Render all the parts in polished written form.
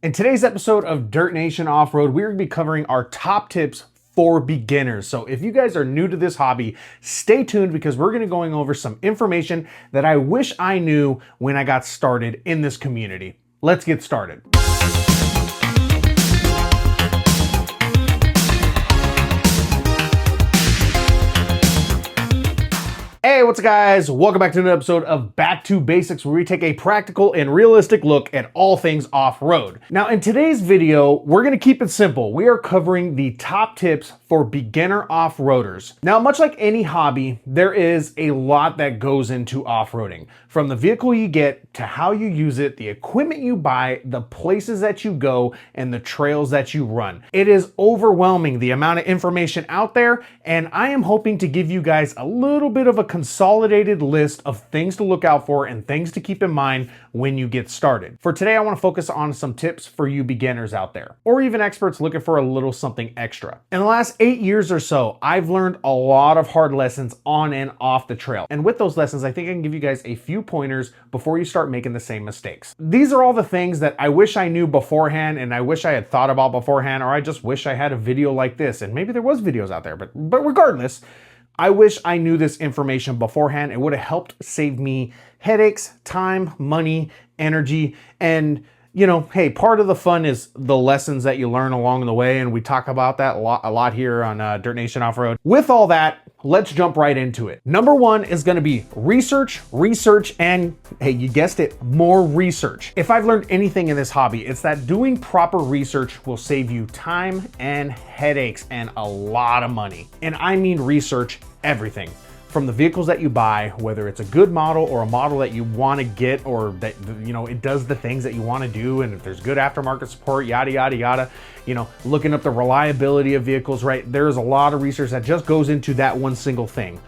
In today's episode of Dirt Nation Off-Road, we're going to be covering our top tips for beginners. So if you guys are new to this hobby, stay tuned because we're going to be going over some information that I wish I knew when I got started in this community. Let's get started. Hey, what's up guys? Welcome back to another episode of Back to Basics, where we take a practical and realistic look at all things off-road. Now in today's video, we're gonna keep it simple. We are covering the top tips for beginner off-roaders. Now, much like any hobby, there is a lot that goes into off-roading. From the vehicle you get to how you use it, the equipment you buy, the places that you go, and the trails that you run. It is overwhelming the amount of information out there, and I am hoping to give you guys a little bit of a consolidated list of things to look out for and things to keep in mind when you get started. For today, I want to focus on some tips for you beginners out there, or even experts looking for a little something extra. In the last 8 years or so, I've learned a lot of hard lessons on and off the trail. And with those lessons, I think I can give you guys a few pointers before you start making the same mistakes. These are all the things that I wish I knew beforehand, and I wish I had thought about beforehand, or I just wish I had a video like this. And maybe there was videos out there, but regardless, I wish I knew this information beforehand. It would have helped save me headaches, time, money, energy, and you know, hey, part of the fun is the lessons that you learn along the way, and we talk about that a lot here on Dirt Nation Off-Road. With all that, let's jump right into it. Number one is gonna be research, and hey, you guessed it, more research. If I've learned anything in this hobby, it's that doing proper research will save you time and headaches and a lot of money. And I mean research everything. From the vehicles that you buy, whether it's a good model or a model that you want to get, or that, you know, it does the things that you want to do, and if there's good aftermarket support, yada, yada, yada, you know, looking up the reliability of vehicles, right? There's a lot of research that just goes into that one single thing.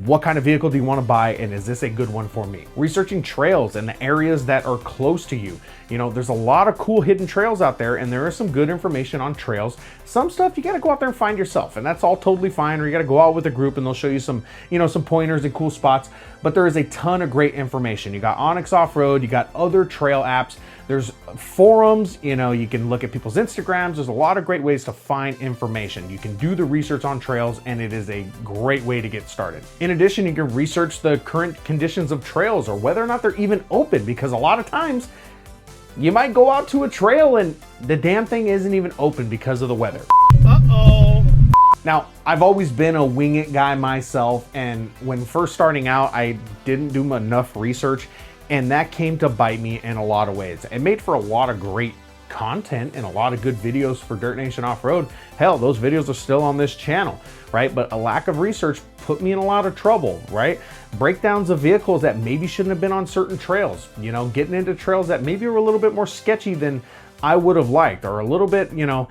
What kind of vehicle do you want to buy, and is this a good one for me? Researching trails and the areas that are close to you. You know, there's a lot of cool hidden trails out there, and there is some good information on trails. Some stuff you got to go out there and find yourself, and that's all totally fine, or you got to go out with a group and they'll show you some, you know, some pointers and cool spots. But there is a ton of great information. You got Onyx Off-Road, you got other trail apps, there's forums, you know, you can look at people's Instagrams. There's a lot of great ways to find information. You can do the research on trails, and it is a great way to get started. In addition, you can research the current conditions of trails, or whether or not they're even open, because a lot of times you might go out to a trail and the damn thing isn't even open because of the weather. Uh-oh. Now, I've always been a wing it guy myself, and when first starting out, I didn't do enough research, and that came to bite me in a lot of ways. It made for a lot of great content and a lot of good videos for Dirt Nation Off-Road. Hell, those videos are still on this channel, right? But a lack of research put me in a lot of trouble, right? Breakdowns of vehicles that maybe shouldn't have been on certain trails, you know, getting into trails that maybe were a little bit more sketchy than I would have liked, or a little bit, you know,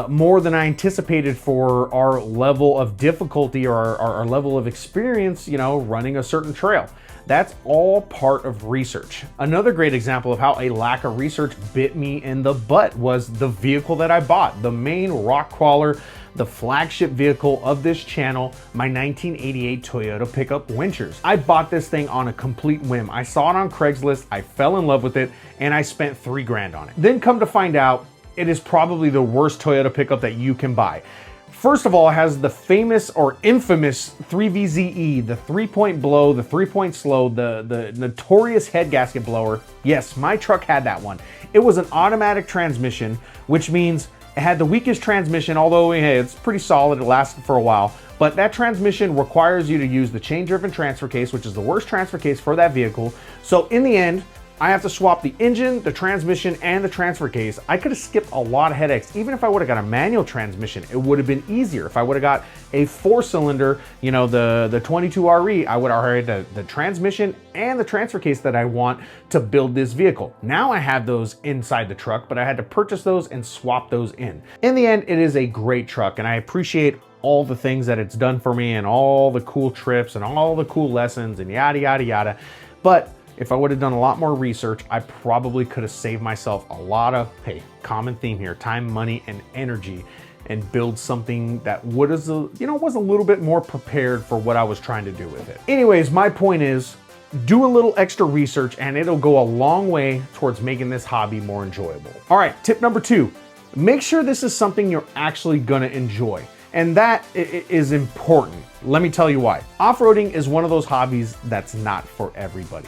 more than I anticipated for our level of difficulty or our level of experience, you know, running a certain trail. That's all part of research. Another great example of how a lack of research bit me in the butt was the vehicle that I bought, the main rock crawler, the flagship vehicle of this channel, my 1988 Toyota pickup Winchers. I bought this thing on a complete whim. I saw it on Craigslist, I fell in love with it, and I spent $3 grand on it. Then come to find out, it is probably the worst Toyota pickup that you can buy. First of all, it has the famous or infamous 3VZE, the 3-point blow, the 3-point slow, the notorious head gasket blower. Yes, my truck had that one. It was an automatic transmission, which means it had the weakest transmission, although hey, it's pretty solid, it lasted for a while. But that transmission requires you to use the chain-driven transfer case, which is the worst transfer case for that vehicle. So in the end, I have to swap the engine, the transmission, and the transfer case. I could have skipped a lot of headaches. Even if I would have got a manual transmission, it would have been easier. If I would have got a 4-cylinder, you know, the 22RE, I would have already had the transmission and the transfer case that I want to build this vehicle. Now I have those inside the truck, but I had to purchase those and swap those in. In the end, it is a great truck, and I appreciate all the things that it's done for me, and all the cool trips and all the cool lessons and yada, yada, yada. But if I would have done a lot more research, I probably could have saved myself a lot of, hey, common theme here, time, money, and energy, and build something that was a little bit more prepared for what I was trying to do with it. Anyways, my point is, do a little extra research and it'll go a long way towards making this hobby more enjoyable. All right, tip number 2, make sure this is something you're actually gonna enjoy. And that is important. Let me tell you why. Off-roading is one of those hobbies that's not for everybody.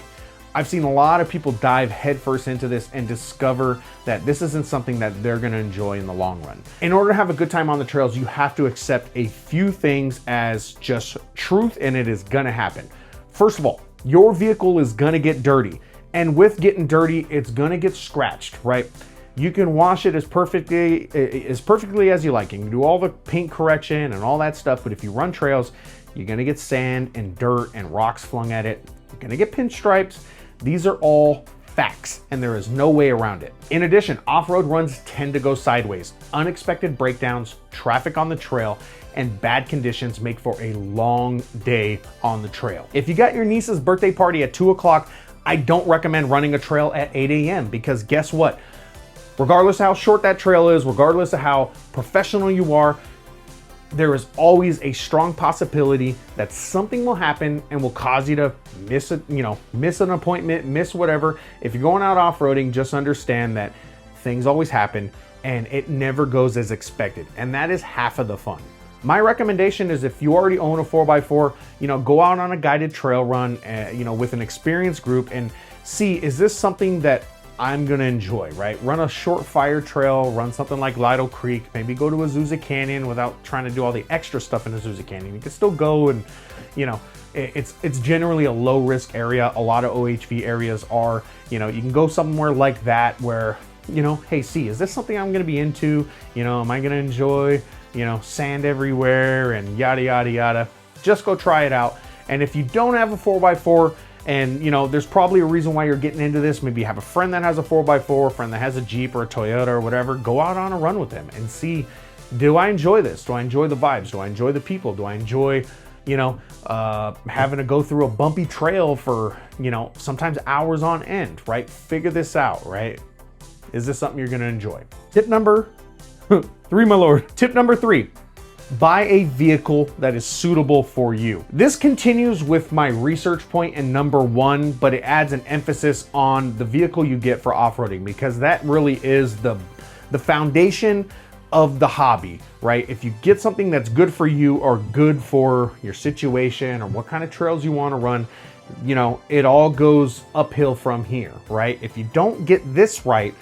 I've seen a lot of people dive headfirst into this and discover that this isn't something that they're gonna enjoy in the long run. In order to have a good time on the trails, you have to accept a few things as just truth, and it is gonna happen. First of all, your vehicle is gonna get dirty. And with getting dirty, it's gonna get scratched, right? You can wash it as perfectly as you like. You can do all the paint correction and all that stuff, but if you run trails, you're gonna get sand and dirt and rocks flung at it. You're gonna get pinstripes. These are all facts, and there is no way around it. In addition, off-road runs tend to go sideways. Unexpected breakdowns, traffic on the trail, and bad conditions make for a long day on the trail. If you got your niece's birthday party at 2 o'clock, I don't recommend running a trail at 8 a.m. because guess what? Regardless of how short that trail is, regardless of how professional you are, there is always a strong possibility that something will happen and will cause you to miss an appointment, miss whatever. If you're going out off-roading, just understand that things always happen and it never goes as expected. And that is half of the fun. My recommendation is if you already own a 4x4, go out on a guided trail run, with an experienced group and see, is this something that I'm gonna enjoy, right? Run a short fire trail, run something like Lido Creek, maybe go to Azusa Canyon without trying to do all the extra stuff in Azusa Canyon. You can still go and, it's generally a low risk area. A lot of OHV areas are, you can go somewhere like that where, hey, is this something I'm gonna be into? Am I gonna enjoy, sand everywhere and yada, yada, yada. Just go try it out. And if you don't have a 4x4, and there's probably a reason why you're getting into this. Maybe you have a friend that has a 4x4, a friend that has a Jeep or a Toyota or whatever. Go out on a run with them and see, do I enjoy this? Do I enjoy the vibes? Do I enjoy the people? Do I enjoy, having to go through a bumpy trail for, sometimes hours on end, right? Figure this out, right? Is this something you're gonna enjoy? Tip number 3, my lord. Tip number 3. Buy a vehicle that is suitable for you. This continues with my research point in number 1, but it adds an emphasis on the vehicle you get for off-roading because that really is the foundation of the hobby, right? If you get something that's good for you or good for your situation or what kind of trails you want to run, it all goes uphill from here, right? If you don't get this right,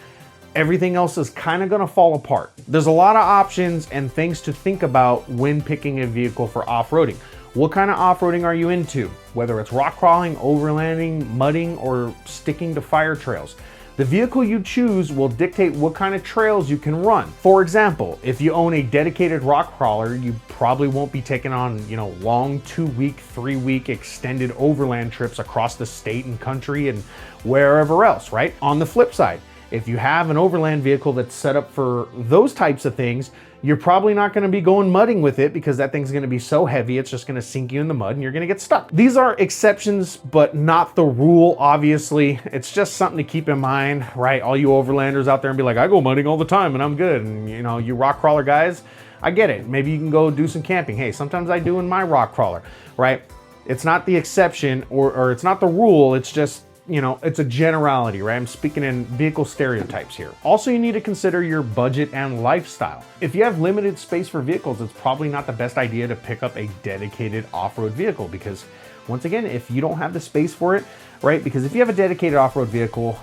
everything else is kind of going to fall apart. There's a lot of options and things to think about when picking a vehicle for off-roading. What kind of off-roading are you into? Whether it's rock crawling, overlanding, mudding, or sticking to fire trails. The vehicle you choose will dictate what kind of trails you can run. For example, if you own a dedicated rock crawler, you probably won't be taking on, long 2-week, 3-week extended overland trips across the state and country and wherever else, right? On the flip side, if you have an overland vehicle that's set up for those types of things, you're probably not going to be going mudding with it because that thing's going to be so heavy, it's just going to sink you in the mud and you're going to get stuck. These are exceptions, but not the rule, obviously. It's just something to keep in mind, right? All you overlanders out there and be like, I go mudding all the time and I'm good. And you rock crawler guys, I get it. Maybe you can go do some camping. Hey, sometimes I do in my rock crawler, right? It's not the exception or it's not the rule. It's just, it's a generality, right? I'm speaking in vehicle stereotypes here. Also, you need to consider your budget and lifestyle. If you have limited space for vehicles, it's probably not the best idea to pick up a dedicated off-road vehicle because once again, if you don't have the space for it, right? Because if you have a dedicated off-road vehicle,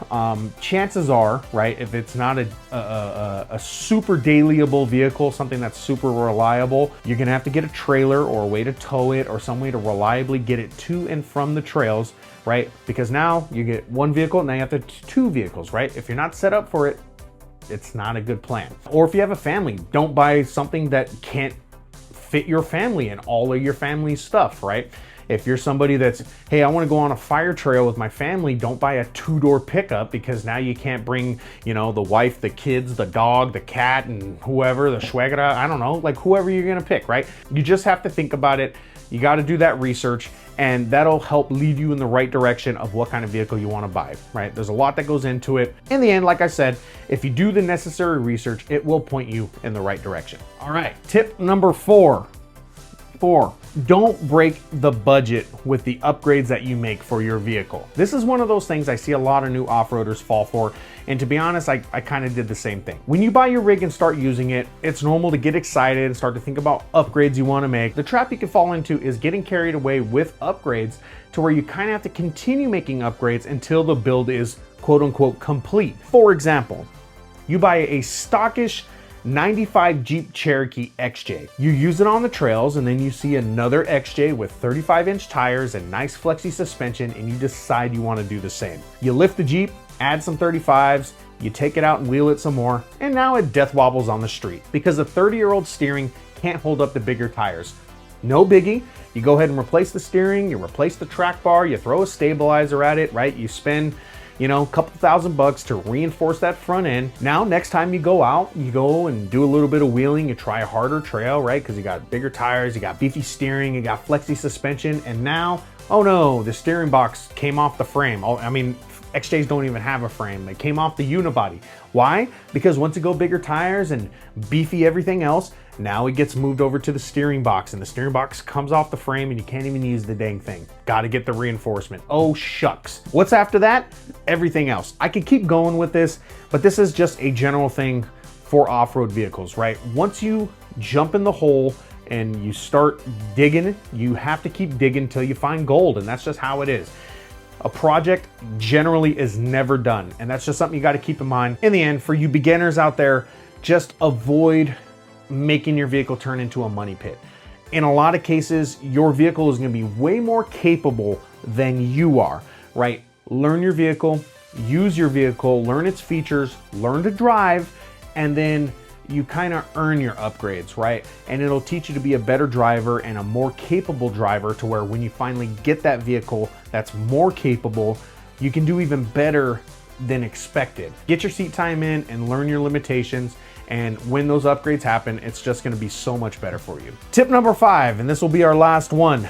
chances are, right, if it's not a super dailyable vehicle, something that's super reliable, you're gonna have to get a trailer or a way to tow it or some way to reliably get it to and from the trails, right? Because now you get one vehicle, now you have 2 vehicles, right? If you're not set up for it, it's not a good plan. Or if you have a family, don't buy something that can't fit your family and all of your family's stuff, right? If you're somebody that's, hey, I want to go on a fire trail with my family, don't buy a 2-door pickup because now you can't bring, the wife, the kids, the dog, the cat, and whoever, the schwager, I don't know, like whoever you're going to pick, right? You just have to think about it. You got to do that research and that'll help lead you in the right direction of what kind of vehicle you want to buy, right? There's a lot that goes into it. In the end, like I said, if you do the necessary research, it will point you in the right direction. All right, tip number 4. 4, don't break the budget with the upgrades that you make for your vehicle. This is one of those things I see a lot of new off-roaders fall for, and to be honest, I kind of did the same thing. When you buy your rig and start using it, it's normal to get excited and start to think about upgrades you want to make. The trap you can fall into is getting carried away with upgrades to where you kind of have to continue making upgrades until the build is quote-unquote complete. For example, you buy a stockish 95 Jeep Cherokee XJ. You use it on the trails, and then you see another XJ with 35-inch tires and nice flexi suspension, and you decide you want to do the same. You lift the Jeep, add some 35s, you take it out and wheel it some more, and now it death wobbles on the street because the 30-year-old steering can't hold up the bigger tires. No biggie. You go ahead and replace the steering, you replace the track bar, you throw a stabilizer at it, right? You spend, you know, a couple $1,000 to reinforce that front end. Now, next time you go out, you go and do a little bit of wheeling, you try a harder trail, right? Because you got bigger tires, you got beefy steering, you got flexi suspension, and now, oh no, the steering box came off the frame. I mean, XJs don't even have a frame. They came off the unibody. Why? Because once you go bigger tires and beefy everything else, now it gets moved over to the steering box, and the steering box comes off the frame and you can't even use the dang thing. Gotta get the reinforcement. Oh shucks. What's after that? Everything else. I could keep going with this, but this is just a general thing for off-road vehicles, right? Once you jump in the hole and you start digging, you have to keep digging until you find gold, and that's just how it is. A project generally is never done, and that's just something you got to keep in mind. In the end, for you beginners out there, just avoid making your vehicle turn into a money pit. In a lot of cases, your vehicle is going to be way more capable than you are, right? Learn your vehicle, use your vehicle, learn its features, learn to drive, and then you kind of earn your upgrades, right? And it'll teach you to be a better driver and a more capable driver, to where when you finally get that vehicle that's more capable, you can do even better than expected. Get your seat time in and learn your limitations, and when those upgrades happen, it's just going to be so much better for you. Tip number 5, and this will be our last one: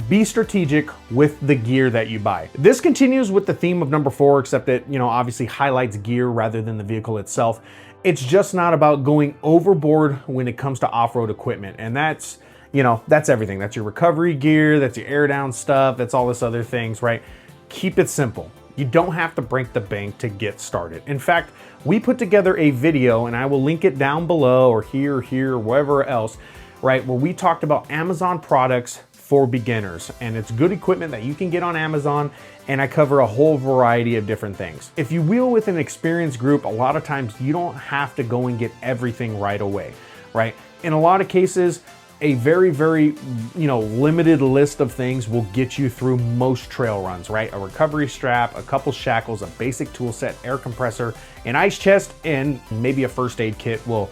be strategic with the gear that you buy. This continues with the theme of number 4, except it, you know, obviously highlights gear rather than the vehicle itself. It's just not about going overboard when it comes to off-road equipment, and that's, you know, that's everything. That's your recovery gear, that's your air down stuff, that's all this other things, right? Keep it simple. You don't have to break the bank to get started. In fact, we put together a video, and I will link it down below or here, or wherever else, right, where we talked about Amazon products for beginners, and it's good equipment that you can get on Amazon, and I cover a whole variety of different things. If you wheel with an experienced group, a lot of times you don't have to go and get everything right away, right? In a lot of cases, a very, very, you know, limited list of things will get you through most trail runs, right? A recovery strap, a couple shackles, a basic tool set, air compressor, an ice chest, and maybe a first aid kit will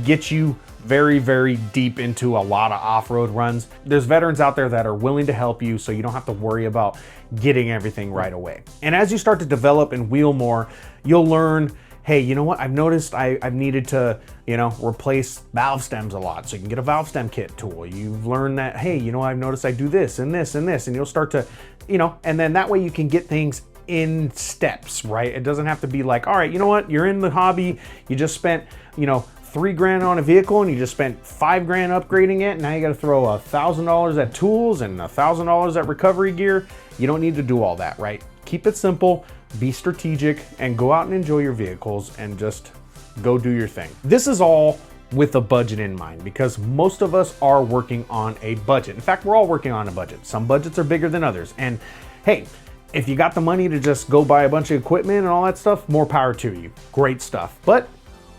get you very, very deep into a lot of off-road runs. There's veterans out there that are willing to help you, so you don't have to worry about getting everything right away. And as you start to develop and wheel more, you'll learn, hey, you know what? I've noticed I've needed to, you know, replace valve stems a lot. So you can get a valve stem kit tool. You've learned that, hey, you know, I've noticed I do this and this and this, and you'll start to, you know, and then that way you can get things in steps, right? It doesn't have to be like, all right, you know what? You're in the hobby. You just spent, you know, $3,000 on a vehicle, and you just spent $5,000 upgrading it. Now you got to throw $1,000 at tools and $1,000 at recovery gear. You don't need to do all that, right? Keep it simple, be strategic, and go out and enjoy your vehicles and just go do your thing. This is all with a budget in mind, because most of us are working on a budget. In fact, we're all working on a budget. Some budgets are bigger than others. And hey, if you got the money to just go buy a bunch of equipment and all that stuff, more power to you. Great stuff. But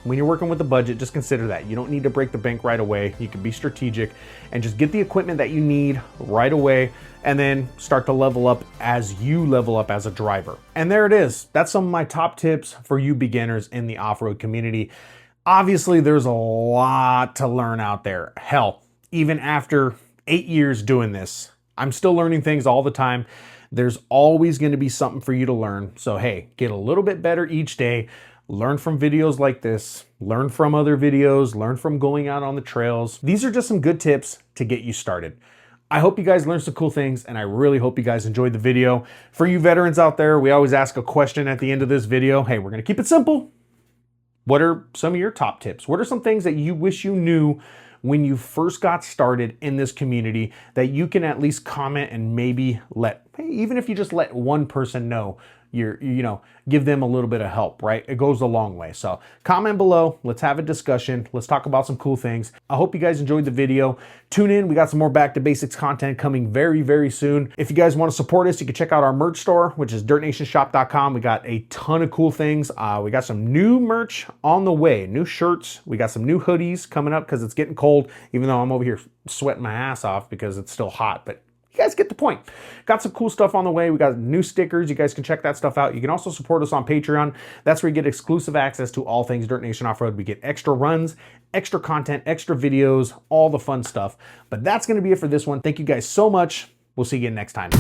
when you're working with a budget, just consider that. You don't need to break the bank right away. You can be strategic and just get the equipment that you need right away, and then start to level up as you level up as a driver. And there it is. That's some of my top tips for you beginners in the off-road community. Obviously, there's a lot to learn out there. Hell, even after 8 years doing this, I'm still learning things all the time. There's always going to be something for you to learn. So hey, get a little bit better each day. Learn from videos like this, learn from other videos, learn from going out on the trails. These are just some good tips to get you started. I hope you guys learned some cool things, and I really hope you guys enjoyed the video. For you veterans out there, we always ask a question at the end of this video. Hey, we're gonna keep it simple. What are some of your top tips? What are some things that you wish you knew when you first got started in this community that you can at least comment and maybe let, even if you just let one person know, give them a little bit of help, right? It goes a long way. So comment below. Let's have a discussion. Let's talk about some cool things. I hope you guys enjoyed the video. Tune in. We got some more back to basics content coming very, very soon. If you guys want to support us, you can check out our merch store, which is dirtnationshop.com. We got a ton of cool things. We got some new merch on the way, new shirts. We got some new hoodies coming up because it's getting cold, even though I'm over here sweating my ass off because it's still hot, but you guys get the point. Got some cool stuff on the way. We got new stickers. You guys can check that stuff out. You can also support us on Patreon. That's where you get exclusive access to all things Dirt Nation Off-Road. We get extra runs, extra content, extra videos, all the fun stuff. But that's going to be it for this one. Thank you guys so much. We'll see you again next time.